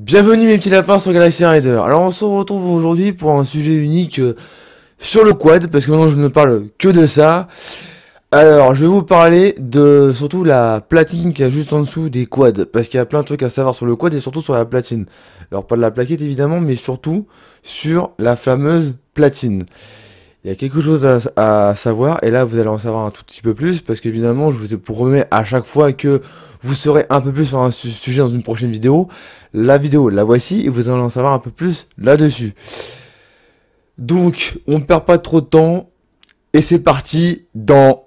Bienvenue mes petits lapins sur Galaxy Rider. Alors on se retrouve aujourd'hui pour un sujet unique sur le quad, parce que maintenant je ne parle que de ça. Alors je vais vous parler de surtout la platine qui est juste en dessous des quads, parce qu'il y a plein de trucs à savoir sur le quad et surtout sur la platine. Alors pas de la plaquette évidemment, mais surtout sur la fameuse platine. Il y a quelque chose à savoir, et là vous allez en savoir un tout petit peu plus, parce qu'évidemment je vous promets à chaque fois que vous saurez un peu plus sur un sujet dans une prochaine vidéo. La vidéo, la voici, et vous allez en savoir un peu plus là-dessus. Donc, on ne perd pas trop de temps, et c'est parti dans...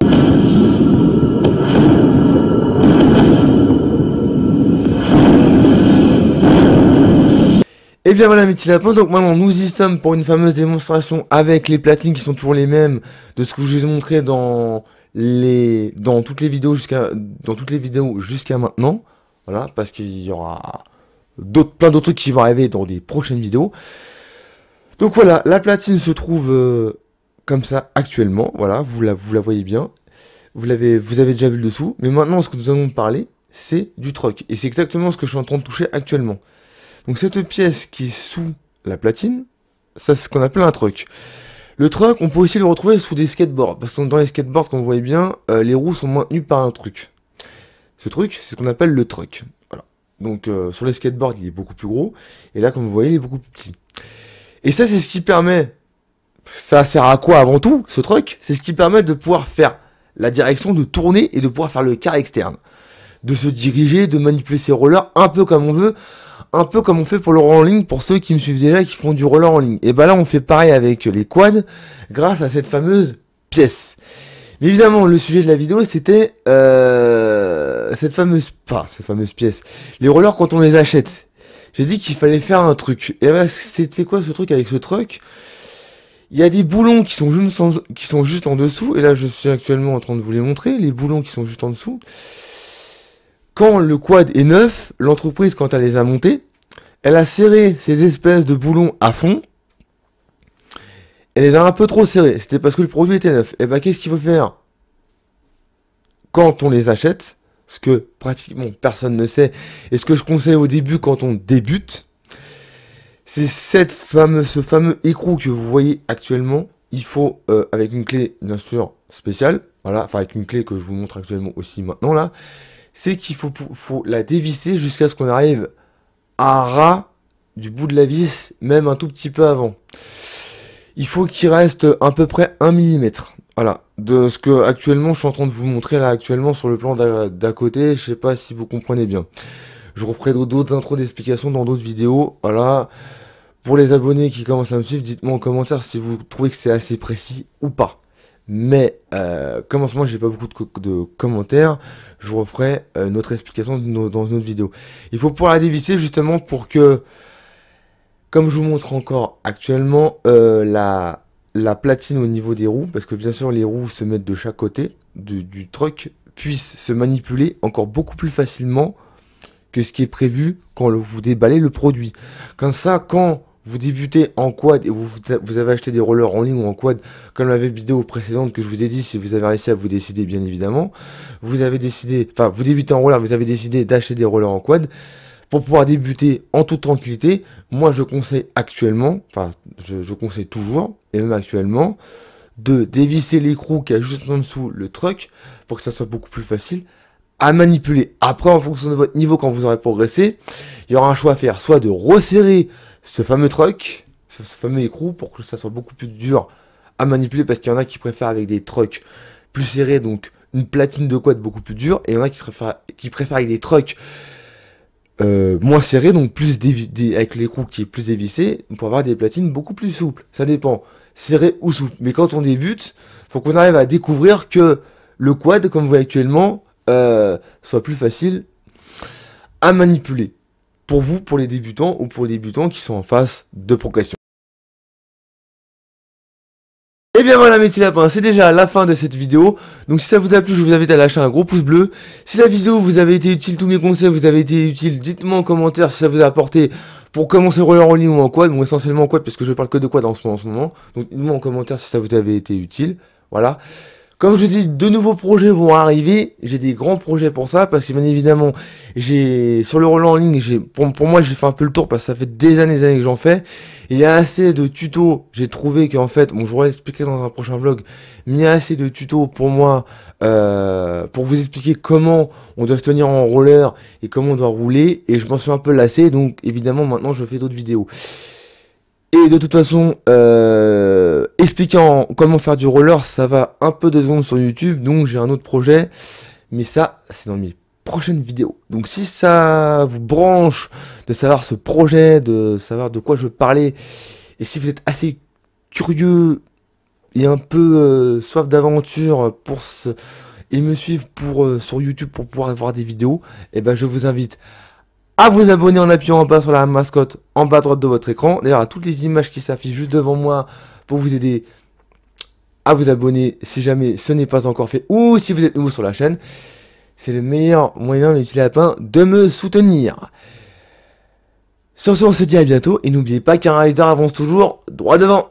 Et bien voilà mes petits lapins, donc maintenant nous y sommes pour une fameuse démonstration avec les platines qui sont toujours les mêmes de ce que je vous ai montré dans toutes les vidéos jusqu'à maintenant. Voilà, parce qu'il y aura plein d'autres trucs qui vont arriver dans des prochaines vidéos. Donc voilà, la platine se trouve comme ça actuellement. Voilà, vous la voyez bien. Vous avez déjà vu le dessous. Mais maintenant, ce que nous allons parler, c'est du truck. Et c'est exactement ce que je suis en train de toucher actuellement. Donc cette pièce qui est sous la platine, ça c'est ce qu'on appelle un truck. Le truck, on peut aussi le retrouver sous des skateboards. Parce que dans les skateboards, comme vous voyez bien, les roues sont maintenues par un truc. Ce truc, c'est ce qu'on appelle le truck. Voilà. Donc sur les skateboards, il est beaucoup plus gros. Et là, comme vous voyez, il est beaucoup plus petit. Et ça, c'est ce qui permet... Ça sert à quoi avant tout, ce truc? C'est ce qui permet de pouvoir faire la direction, de tourner et de pouvoir faire le quart externe. De se diriger, de manipuler ses rollers un peu comme on veut. Un peu comme on fait pour le roller en ligne, pour ceux qui me suivent déjà, qui font du roller en ligne. Et ben là, on fait pareil avec les quads, grâce à cette fameuse pièce. Mais évidemment, le sujet de la vidéo, c'était cette fameuse pièce. Les rollers, quand on les achète, j'ai dit qu'il fallait faire un truc. Et ben, c'était quoi ce truc avec ce truc? Il y a des boulons qui sont juste en dessous. Et là, je suis actuellement en train de vous les montrer. Les boulons qui sont juste en dessous. Quand le quad est neuf, l'entreprise, quand elle les a montés, elle a serré ces espèces de boulons à fond. Elle les a un peu trop serrés. C'était parce que le produit était neuf. Et ben, qu'est-ce qu'il faut faire quand on les achète? Ce que pratiquement personne ne sait. Et ce que je conseille au début quand on débute, c'est ce fameux écrou que vous voyez actuellement. Il faut, avec une clé, bien sûr, spéciale. Voilà, enfin avec une clé que je vous montre actuellement aussi maintenant là. C'est qu'il faut la dévisser jusqu'à ce qu'on arrive à ras du bout de la vis, même un tout petit peu avant. Il faut qu'il reste à peu près 1 mm. Voilà, de ce que actuellement je suis en train de vous montrer là actuellement sur le plan d'à côté, je sais pas si vous comprenez bien. Je referai d'autres intros d'explications dans d'autres vidéos, voilà. Pour les abonnés qui commencent à me suivre, dites-moi en commentaire si vous trouvez que c'est assez précis ou pas. Mais comme en ce moment j'ai pas beaucoup de commentaires, je vous referai une autre explication dans une autre vidéo. Il faut pouvoir la dévisser justement pour que, comme je vous montre encore actuellement, la platine au niveau des roues, parce que bien sûr les roues se mettent de chaque côté du truck, puissent se manipuler encore beaucoup plus facilement que ce qui est prévu quand vous déballez le produit. Comme ça, quand vous débutez en quad et vous avez acheté des rollers en ligne ou en quad, comme la vidéo précédente que je vous ai dit, si vous avez réussi à vous décider bien évidemment, vous débutez en roller, vous avez décidé d'acheter des rollers en quad, pour pouvoir débuter en toute tranquillité. Moi je conseille actuellement, je conseille toujours, et même actuellement, de dévisser l'écrou qui a juste en dessous le truck, pour que ça soit beaucoup plus facile à manipuler. Après, en fonction de votre niveau, quand vous aurez progressé, il y aura un choix à faire, soit de resserrer ce fameux truck, ce fameux écrou, pour que ça soit beaucoup plus dur à manipuler, parce qu'il y en a qui préfèrent avec des trucks plus serrés, donc une platine de quad beaucoup plus dure, et il y en a qui préfèrent avec des trucks moins serrés, donc plus avec l'écrou qui est plus dévissé, pour avoir des platines beaucoup plus souples. Ça dépend, serré ou souple. Mais quand on débute, faut qu'on arrive à découvrir que le quad, comme vous voyez actuellement, soit plus facile à manipuler. Pour vous, pour les débutants, ou pour les débutants qui sont en phase de progression. Et bien voilà mes petits lapins, c'est déjà la fin de cette vidéo. Donc si ça vous a plu, je vous invite à lâcher un gros pouce bleu. Si la vidéo vous avait été utile, tous mes conseils vous avaient été utiles, dites-moi en commentaire si ça vous a apporté pour commencer le roller en ligne ou en quad. Bon, essentiellement en quad, parce que je parle que de quad en ce moment. Donc dites-moi en commentaire si ça vous avait été utile. Voilà. Comme je dis, de nouveaux projets vont arriver. J'ai des grands projets pour ça, parce que bien évidemment, sur le roller en ligne, pour moi, j'ai fait un peu le tour, parce que ça fait des années que j'en fais. Il y a assez de tutos. J'ai trouvé qu'en fait, bon, je vous l'expliquer dans un prochain vlog, mais il y a assez de tutos pour moi, pour vous expliquer comment on doit se tenir en roller et comment on doit rouler. Et je m'en suis un peu lassé, donc évidemment, maintenant, je fais d'autres vidéos. Et de toute façon, expliquant comment faire du roller, ça va un peu 2 secondes sur YouTube, donc j'ai un autre projet, mais ça, c'est dans mes prochaines vidéos. Donc si ça vous branche de savoir ce projet, de savoir de quoi je veux parler, et si vous êtes assez curieux et un peu soif d'aventure et me suivre sur YouTube pour pouvoir voir des vidéos, et ben je vous invite à vous abonner en appuyant en bas sur la mascotte en bas à droite de votre écran. D'ailleurs, à toutes les images qui s'affichent juste devant moi pour vous aider à vous abonner si jamais ce n'est pas encore fait ou si vous êtes nouveau sur la chaîne. C'est le meilleur moyen, mes petits lapins, de me soutenir. Sur ce, on se dit à bientôt et n'oubliez pas qu'un rider avance toujours droit devant.